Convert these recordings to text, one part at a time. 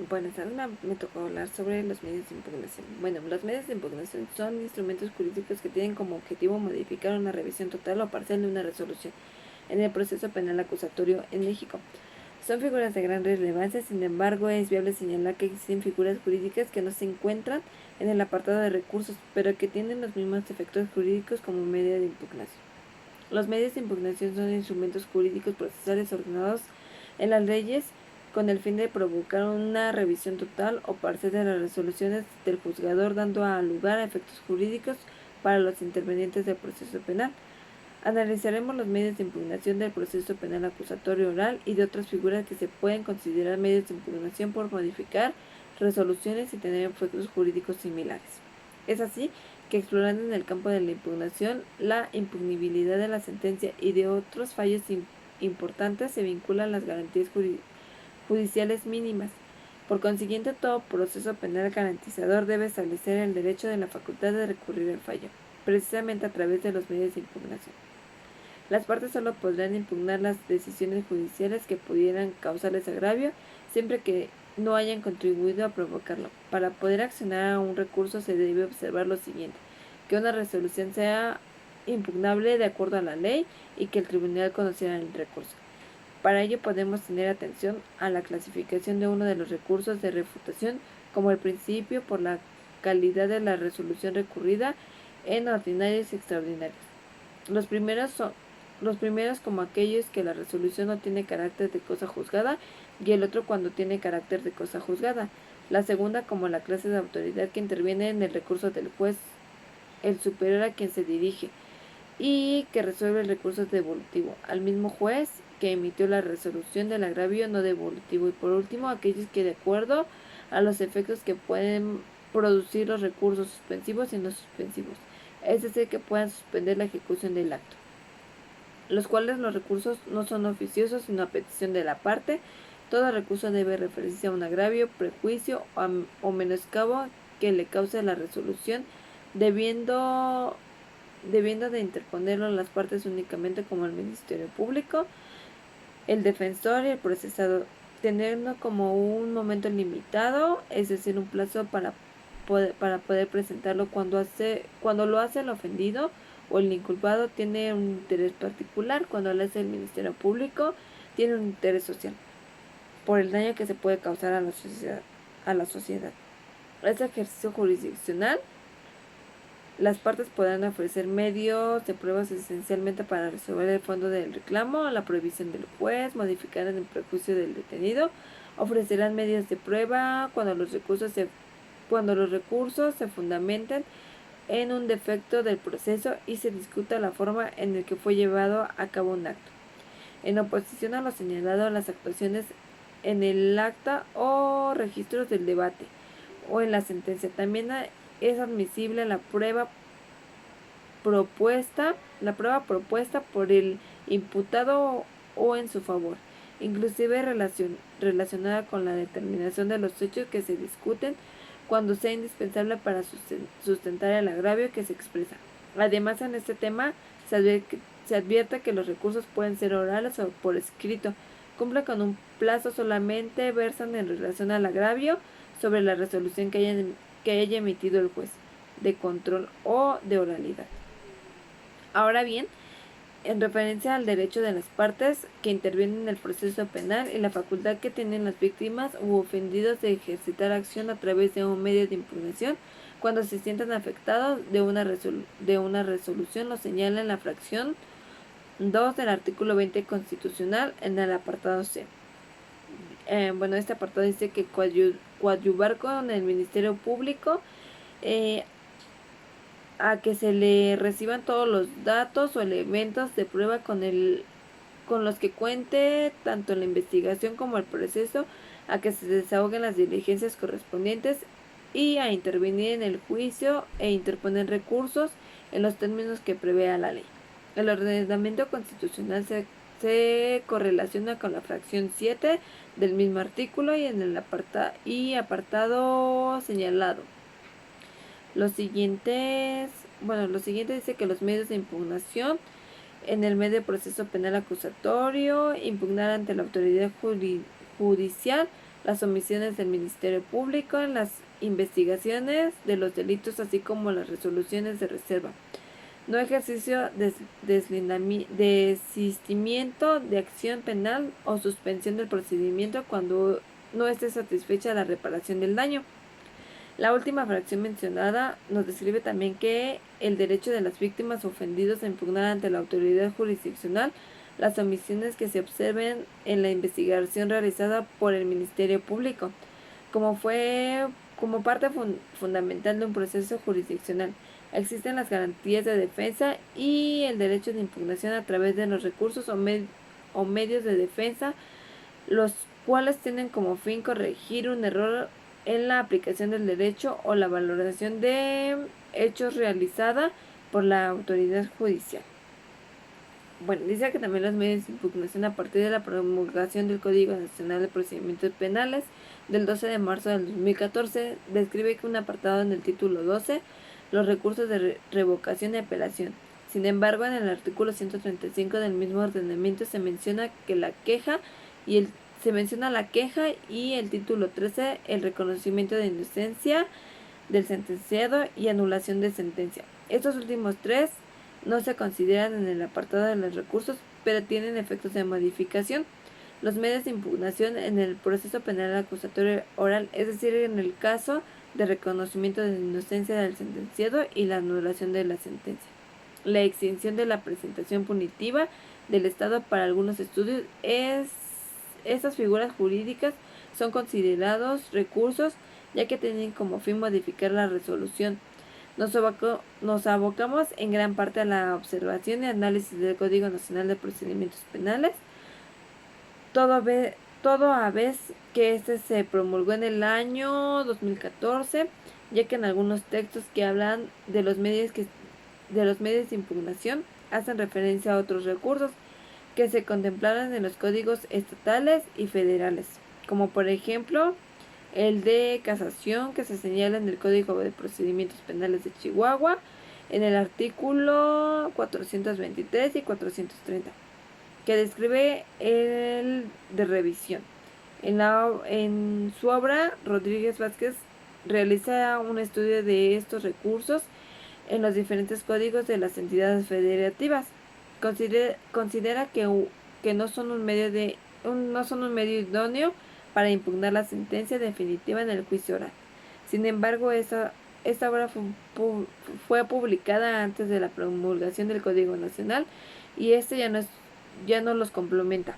Bueno, esta vez me tocó hablar sobre los medios de impugnación. Bueno, los medios de impugnación son instrumentos jurídicos que tienen como objetivo modificar una revisión total o parcial de una resolución en el proceso penal acusatorio en México. Son figuras de gran relevancia, sin embargo, es viable señalar que existen figuras jurídicas que no se encuentran en el apartado de recursos, pero que tienen los mismos efectos jurídicos como medio de impugnación. Los medios de impugnación son instrumentos jurídicos procesales ordenados en las leyes con el fin de provocar una revisión total o parcial de las resoluciones del juzgador, dando lugar a efectos jurídicos para los intervenientes del proceso penal. Analizaremos los medios de impugnación del proceso penal acusatorio oral y de otras figuras que se pueden considerar medios de impugnación por modificar resoluciones y tener efectos jurídicos similares. Es así que, explorando en el campo de la impugnación la impugnibilidad de la sentencia y de otros fallos importantes, se vinculan las garantías judiciales mínimas. Por consiguiente, todo proceso penal garantizador debe establecer el derecho de la facultad de recurrir al fallo, precisamente a través de los medios de impugnación. Las partes solo podrán impugnar las decisiones judiciales que pudieran causarles agravio, siempre que no hayan contribuido a provocarlo. Para poder accionar a un recurso se debe observar lo siguiente: que una resolución sea impugnable de acuerdo a la ley y que el tribunal conociera el recurso. Para ello podemos tener atención a la clasificación de uno de los recursos de refutación como el principio por la calidad de la resolución recurrida en ordinarios y extraordinarios. Los primeros como aquellos que la resolución no tiene carácter de cosa juzgada y el otro cuando tiene carácter de cosa juzgada. La segunda como la clase de autoridad que interviene en el recurso del juez, el superior a quien se dirige, y que resuelve el recurso devolutivo al mismo juez que emitió la resolución del agravio no devolutivo. Y por último, aquellos que, de acuerdo a los efectos que pueden producir los recursos suspensivos y no suspensivos, es decir, que puedan suspender la ejecución del acto, los cuales los recursos no son oficiosos sino a petición de la parte. Todo recurso debe referirse a un agravio, prejuicio o menoscabo que le cause la resolución, debiendo de interponerlo las partes únicamente como el Ministerio Público, el defensor y el procesado, teniendo como un momento limitado, es decir, un plazo para poder presentarlo cuando lo hace el ofendido o el inculpado. Tiene un interés particular. Cuando lo hace el Ministerio Público, tiene un interés social por el daño que se puede causar a la sociedad. Este ejercicio jurisdiccional, las partes podrán ofrecer medios de pruebas esencialmente para resolver el fondo del reclamo, la prohibición del juez, modificar el prejuicio del detenido. Ofrecerán medios de prueba cuando los recursos se fundamenten en un defecto del proceso y se discuta la forma en la que fue llevado a cabo un acto. En oposición a lo señalado, las actuaciones en el acta o registros del debate o en la sentencia. También es admisible la prueba propuesta por el imputado o en su favor, inclusive relacionada con la determinación de los hechos que se discuten, cuando sea indispensable para sustentar el agravio que se expresa. Además, en este tema se advierte que los recursos pueden ser orales o por escrito. Cumple con un plazo, solamente versan en relación al agravio sobre la resolución que haya emitido el juez, de control o de oralidad. Ahora bien, en referencia al derecho de las partes que intervienen en el proceso penal y la facultad que tienen las víctimas u ofendidos de ejercitar acción a través de un medio de impugnación cuando se sientan afectados de una resolución, lo señala en la fracción 2 del artículo 20 constitucional en el apartado C. Este apartado dice que coadyuvar con el Ministerio Público a que se le reciban todos los datos o elementos de prueba con los que cuente tanto la investigación como el proceso, a que se desahoguen las diligencias correspondientes y a intervenir en el juicio e interponer recursos en los términos que prevea la ley. El ordenamiento constitucional se correlaciona con la fracción 7 del mismo artículo y en el apartado señalado. Lo siguiente dice que los medios de impugnación en el medio de proceso penal acusatorio: impugnar ante la autoridad judicial las omisiones del Ministerio Público en las investigaciones de los delitos, así como las resoluciones de reserva. No ejercicio, desistimiento de acción penal o suspensión del procedimiento cuando no esté satisfecha la reparación del daño. La última fracción mencionada nos describe también que el derecho de las víctimas ofendidos a impugnar ante la autoridad jurisdiccional las omisiones que se observen en la investigación realizada por el Ministerio Público, como parte fundamental de un proceso jurisdiccional. Existen las garantías de defensa y el derecho de impugnación a través de los recursos o medios de defensa, los cuales tienen como fin corregir un error en la aplicación del derecho o la valoración de hechos realizada por la autoridad judicial. Bueno, dice que también los medios de impugnación a partir de la promulgación del Código Nacional de Procedimientos Penales del 12 de marzo del 2014 describe que un apartado en el título 12 los recursos de revocación y apelación. Sin embargo, en el artículo 135 del mismo ordenamiento se menciona la queja y el título 13 el reconocimiento de inocencia del sentenciado y anulación de sentencia. Estos últimos tres no se consideran en el apartado de los recursos, pero tienen efectos de modificación. Los medios de impugnación en el proceso penal acusatorio oral, es decir, en el caso de reconocimiento de inocencia del sentenciado y la anulación de la sentencia. La extinción de la presentación punitiva del Estado para algunos estudios estas figuras jurídicas son considerados recursos, ya que tienen como fin modificar la resolución. Nos abocamos en gran parte a la observación y análisis del Código Nacional de Procedimientos Penales, todo a vez que este se promulgó en el año 2014, ya que en algunos textos que hablan de los medios de impugnación hacen referencia a otros recursos que se contemplaron en los códigos estatales y federales, como por ejemplo el de casación que se señala en el Código de Procedimientos Penales de Chihuahua en el artículo 423 y 430, que describe el de revisión. En su obra, Rodríguez Vázquez realiza un estudio de estos recursos en los diferentes códigos de las entidades federativas. Considera que no son un medio idóneo para impugnar la sentencia definitiva en el juicio oral. Sin embargo, esta obra fue publicada antes de la promulgación del Código Nacional y ya no los complementa.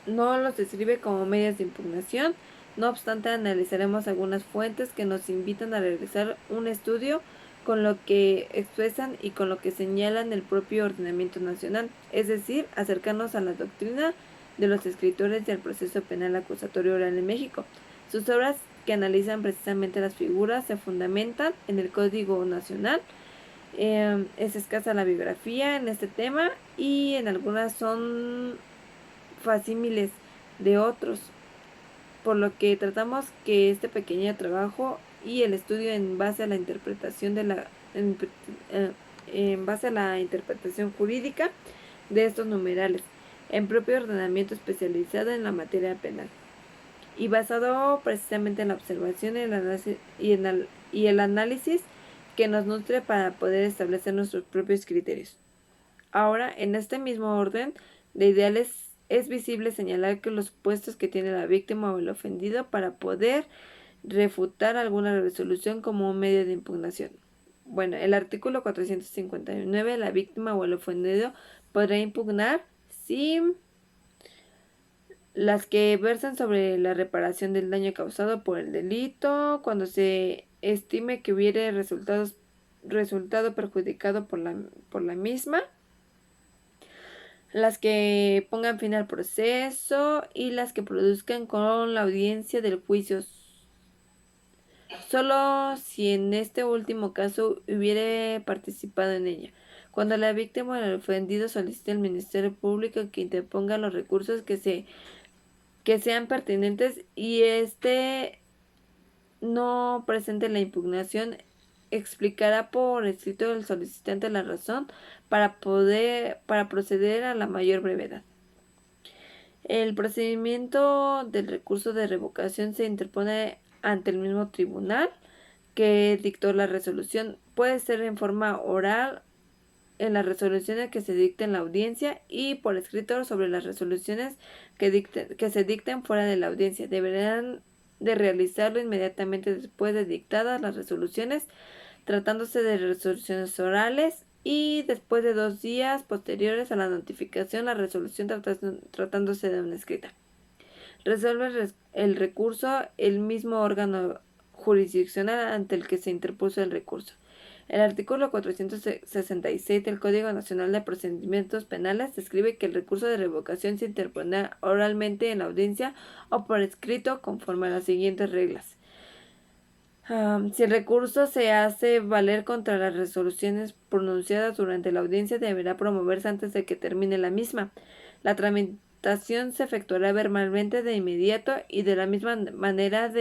No los describe como medios de impugnación. No obstante, analizaremos algunas fuentes que nos invitan a realizar un estudio con lo que expresan y con lo que señalan el propio ordenamiento nacional, es decir, acercarnos a la doctrina de los escritores del proceso penal acusatorio oral en México. Sus obras que analizan precisamente las figuras se fundamentan en el Código Nacional. Es escasa la biografía en este tema y en algunas son facsímiles de otros, por lo que tratamos que este pequeño trabajo y el estudio en base a la interpretación jurídica de estos numerales en propio ordenamiento especializado en la materia penal y basado precisamente en la observación y el análisis que nos nutre para poder establecer nuestros propios criterios. Ahora, en este mismo orden de ideales, es visible señalar que los supuestos que tiene la víctima o el ofendido para poder refutar alguna resolución como un medio de impugnación. Bueno, el artículo 459, la víctima o el ofendido podrá impugnar si las que versan sobre la reparación del daño causado por el delito, cuando se estime que hubiere resultado perjudicado por la misma, las que pongan fin al proceso y las que produzcan con la audiencia del juicio, solo si en este último caso hubiere participado en ella. Cuando la víctima o el ofendido solicite al Ministerio Público que interponga los recursos que sean pertinentes y no presente la impugnación, explicará por escrito el solicitante la razón para proceder a la mayor brevedad. El procedimiento del recurso de revocación se interpone ante el mismo tribunal que dictó la resolución. Puede ser en forma oral en las resoluciones que se dicten en la audiencia y por escrito sobre las resoluciones que se dicten fuera de la audiencia. Deberán de realizarlo inmediatamente después de dictadas las resoluciones, tratándose de resoluciones orales, y después de 2 días posteriores a la notificación la resolución tratándose de una escrita. Resuelve el recurso el mismo órgano jurisdiccional ante el que se interpuso el recurso. El artículo 466 del Código Nacional de Procedimientos Penales describe que el recurso de revocación se interpondrá oralmente en la audiencia o por escrito conforme a las siguientes reglas. Si el recurso se hace valer contra las resoluciones pronunciadas durante la audiencia, deberá promoverse antes de que termine la misma. La tramitación se efectuará verbalmente de inmediato y de la misma manera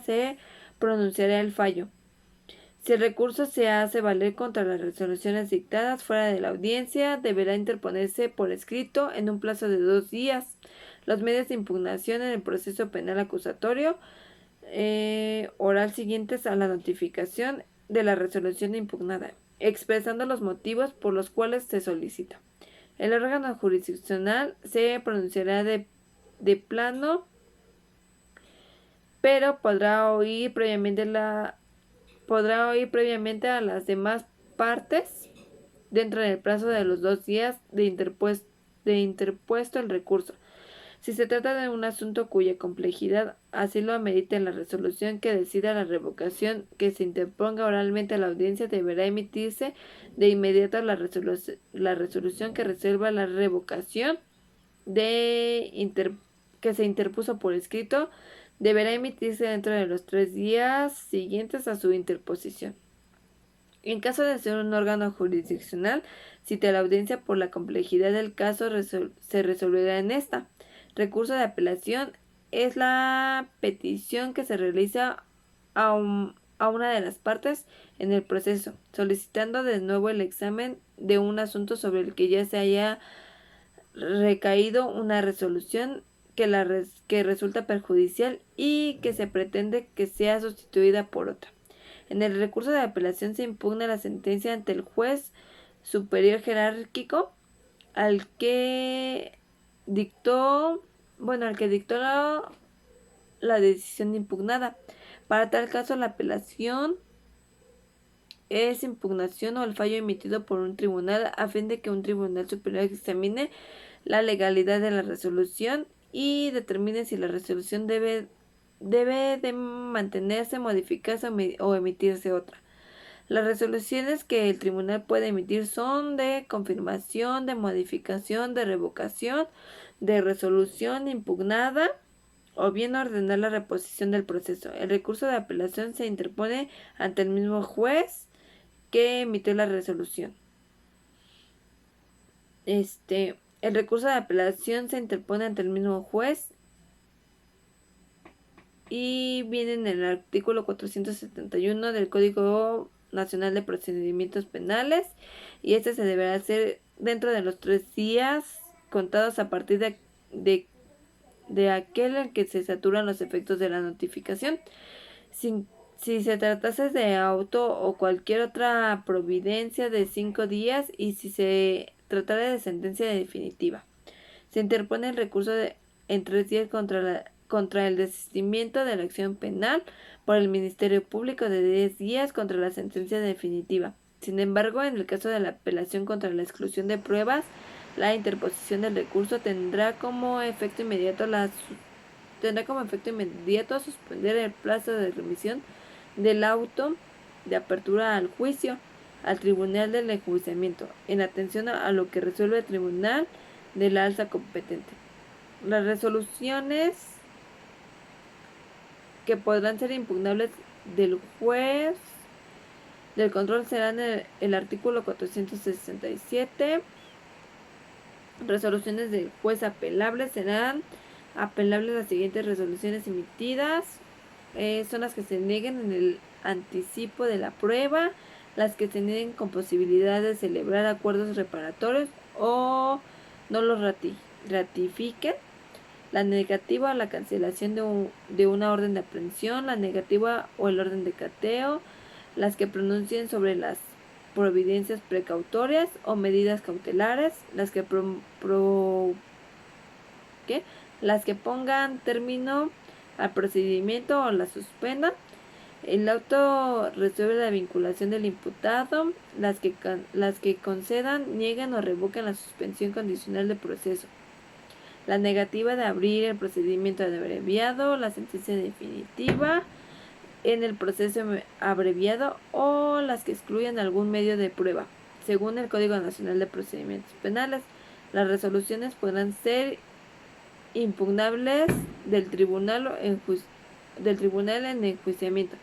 se pronunciará el fallo. Si el recurso se hace valer contra las resoluciones dictadas fuera de la audiencia, deberá interponerse por escrito en un plazo de 2 días. Los medios de impugnación en el proceso penal acusatorio oral siguientes a la notificación de la resolución impugnada, expresando los motivos por los cuales se solicita. El órgano jurisdiccional se pronunciará de plano, pero podrá oír previamente a las demás partes dentro del plazo de los 2 días de interpuesto el recurso. Si se trata de un asunto cuya complejidad así lo amerite, la resolución que decida la revocación que se interponga oralmente a la audiencia deberá emitirse de inmediato la resolución que resuelva la revocación que se interpuso por escrito. Deberá emitirse dentro de los 3 días siguientes a su interposición. En caso de ser un órgano jurisdiccional, cite a la audiencia por la complejidad del caso, se resolverá en esta. Recurso de apelación es la petición que se realiza a una de las partes en el proceso, solicitando de nuevo el examen de un asunto sobre el que ya se haya recaído una resolución que resulta perjudicial y que se pretende que sea sustituida por otra. En el recurso de apelación se impugna la sentencia ante el juez superior jerárquico al que dictó la decisión impugnada. Para tal caso, la apelación es impugnación o el fallo emitido por un tribunal a fin de que un tribunal superior examine la legalidad de la resolución y determine si la resolución debe de mantenerse, modificarse o emitirse otra. Las resoluciones que el tribunal puede emitir son de confirmación, de modificación, de revocación, de resolución impugnada o bien ordenar la reposición del proceso. El recurso de apelación se interpone ante el mismo juez que emitió la resolución. El recurso de apelación se interpone ante el mismo juez y viene en el artículo 471 del Código Nacional de Procedimientos Penales, y este se deberá hacer dentro de los 3 días contados a partir de aquel en que se saturan los efectos de la notificación. Si se tratase de auto o cualquier otra providencia, de 5 días, y si se tratara de sentencia definitiva, se interpone el recurso en 3 días contra el desistimiento de la acción penal por el Ministerio Público, de 10 días contra la sentencia definitiva. Sin embargo, en el caso de la apelación contra la exclusión de pruebas, la interposición del recurso tendrá como efecto inmediato suspender el plazo de remisión del auto de apertura al juicio al tribunal del enjuiciamiento, en atención a lo que resuelve el tribunal de la alza competente. Las resoluciones que podrán ser impugnables del juez del control serán el artículo 467. Resoluciones del juez apelables serán apelables las siguientes resoluciones emitidas. Son las que se nieguen en el anticipo de la prueba, las que se nieguen con posibilidad de celebrar acuerdos reparatorios o no los ratifiquen, la negativa o la cancelación de una orden de aprehensión, la negativa o el orden de cateo, las que pronuncien sobre las providencias precautorias o medidas cautelares, las que las que pongan término al procedimiento o la suspendan. El auto resuelve la vinculación del imputado, las que concedan, nieguen o revoquen la suspensión condicional del proceso, la negativa de abrir el procedimiento abreviado, la sentencia definitiva en el proceso abreviado o las que excluyan algún medio de prueba. Según el Código Nacional de Procedimientos Penales, las resoluciones podrán ser impugnables del tribunal en enjuiciamiento.